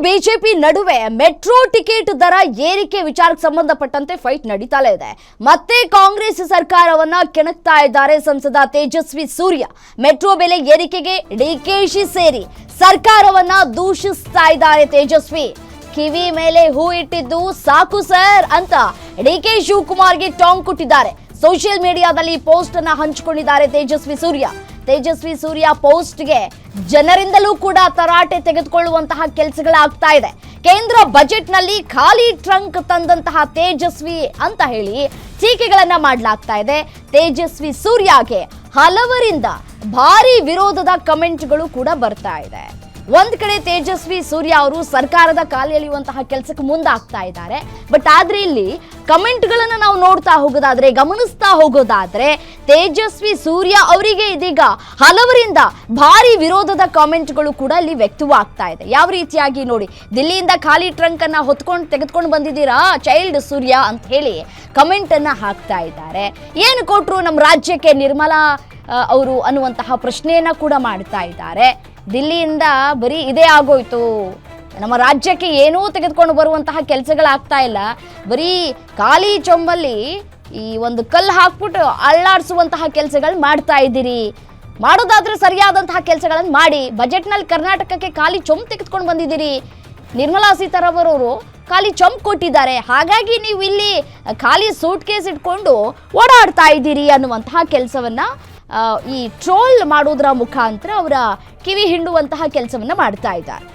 BJP ನಡುವೆ metro ticket ದರ ಏರಿಕೆ ವಿಚಾರಕ್ಕೆ ಸಂಬಂಧಪಟ್ಟಂತೆ ಫೈಟ್ ನಡೀತಾಲೇ ಇದೆ. ಮತ್ತೆ ಕಾಂಗ್ರೆಸ್ ಸರ್ಕಾರವನ್ನ ಕೆಣಕ್ತಾ ಇದ್ದಾರೆ ಸಂಸದ ತೇಜಸ್ವಿ ಸೂರ್ಯ. ಮೆಟ್ರೋ ಬೆಲೆ ಏರಿಕೆಗೆ ಡಿಕೆಶಿ ಸೇರಿ ಸರ್ಕಾರವನ್ನ ದೂಷಿಸ್ತಾ ಇದ್ದಾರೆ ತೇಜಸ್ವಿ. ಕಿವಿ ಮೇಲೆ ಹೂ ಇಟ್ಟಿದ್ದು ಸಾಕು ಸರ್ ಅಂತ ಡಿಕೆ ಶಿವಕುಮಾರ್ಗೆ ಟಾಂಗ್ ಕೊಟ್ಟಿದ್ದಾರೆ. ಸೋಷಿಯಲ್ ಮೀಡಿಯಾದಲ್ಲಿ ಪೋಸ್ಟ್ ಅನ್ನ ಹಂಚಿಕೊಂಡಿದ್ದಾರೆ ತೇಜಸ್ವಿ ಸೂರ್ಯ ಪೋಸ್ಟ್ಗೆ ಜನರಿಂದಲೂ ಕೂಡ ತರಾಟೆ ತೆಗೆದುಕೊಳ್ಳುವಂತಹ ಕೆಲಸಗಳಾಗ್ತಾ ಇದೆ. ಕೇಂದ್ರ ಬಜೆಟ್ನಲ್ಲಿ ಖಾಲಿ ಟ್ರಂಕ್ ತಂದಂತಹ ತೇಜಸ್ವಿ ಅಂತ ಹೇಳಿ ಟೀಕೆಗಳನ್ನ ಮಾಡಲಾಗ್ತಾ ಇದೆ. ತೇಜಸ್ವಿ ಸೂರ್ಯಗೆ ಹಲವರಿಂದ ಭಾರಿ ವಿರೋಧದ ಕಮೆಂಟ್ಗಳು ಕೂಡ ಬರ್ತಾ ಇದೆ. ಒಂದ್ ಕಡೆ ತೇಜಸ್ವಿ ಸೂರ್ಯ ಅವರು ಸರ್ಕಾರದ ಕಾಲು ಎಳೆಯುವಂತಹ ಕೆಲಸಕ್ಕೆ ಮುಂದಾಗ್ತಾ ಇದ್ದಾರೆ. ಬಟ್ ಆದ್ರೆ ಇಲ್ಲಿ ಕಮೆಂಟ್ಗಳನ್ನ ನಾವು ನೋಡ್ತಾ ಹೋಗೋದಾದ್ರೆ, ಗಮನಿಸ್ತಾ ಹೋಗೋದಾದ್ರೆ ತೇಜಸ್ವಿ ಸೂರ್ಯ ಅವರಿಗೆ ಇದೀಗ ಹಲವರಿಂದ ಭಾರಿ ವಿರೋಧದ ಕಾಮೆಂಟ್ಗಳು ಕೂಡ ಇಲ್ಲಿ ವ್ಯಕ್ತವಾಗ್ತಾ ಇದೆ. ಯಾವ ರೀತಿಯಾಗಿ ನೋಡಿ, ದಿಲ್ಲಿಯಿಂದ ಖಾಲಿ ಟ್ರಂಕ್ ಅನ್ನ ತೆಗೆದುಕೊಂಡು ಬಂದಿದ್ದೀರಾ ಚೈಲ್ಡ್ ಸೂರ್ಯ ಅಂತ ಹೇಳಿ ಕಮೆಂಟ್ ಅನ್ನ ಹಾಕ್ತಾ ಇದ್ದಾರೆ. ಏನು ಕೊಟ್ರು ನಮ್ಮ ರಾಜ್ಯಕ್ಕೆ ನಿರ್ಮಲಾ ಅವರು ಅನ್ನುವಂತಹ ಪ್ರಶ್ನೆಯನ್ನ ಕೂಡ ಮಾಡ್ತಾ ಇದ್ದಾರೆ. ದಿಲ್ಲಿಯಿಂದ ಬರೀ ಇದೇ ಆಗೋಯ್ತು, ನಮ್ಮ ರಾಜ್ಯಕ್ಕೆ ಏನೂ ತೆಗೆದುಕೊಂಡು ಬರುವಂತಹ ಕೆಲಸಗಳಾಗ್ತಾ ಇಲ್ಲ, ಬರೀ ಖಾಲಿ ಚೊಂಬಲ್ಲಿ ಈ ಒಂದು ಕಲ್ಲು ಹಾಕ್ಬಿಟ್ಟು ಅಳ್ಳಾಡಿಸುವಂತಹ ಕೆಲಸಗಳು ಮಾಡ್ತಾ ಇದ್ದೀರಿ. ಮಾಡೋದಾದ್ರೆ ಸರಿಯಾದಂತಹ ಕೆಲಸಗಳನ್ನು ಮಾಡಿ. ಬಜೆಟ್ನಲ್ಲಿ ಕರ್ನಾಟಕಕ್ಕೆ ಖಾಲಿ ಚೊಂಬು ತೆಗೆದುಕೊಂಡು ಬಂದಿದ್ದೀರಿ. ನಿರ್ಮಲಾ ಸೀತಾರಾಮನ್ ಅವರು ಖಾಲಿ ಚೊಂಬು ಕೊಟ್ಟಿದ್ದಾರೆ, ಹಾಗಾಗಿ ನೀವು ಇಲ್ಲಿ ಖಾಲಿ ಸೂಟ್ ಕೇಸ್ ಇಟ್ಕೊಂಡು ಓಡಾಡ್ತಾ ಇದ್ದೀರಿ ಅನ್ನುವಂತಹ ಕೆಲಸವನ್ನ ಈ ಟ್ರೋಲ್ ಮಾಡೋದ್ರ ಮುಖಾಂತರ ಅವರ ಕಿವಿ ಹಿಂಡುವಂತಹ ಕೆಲಸವನ್ನ ಮಾಡ್ತಾ ಇದ್ದಾರೆ.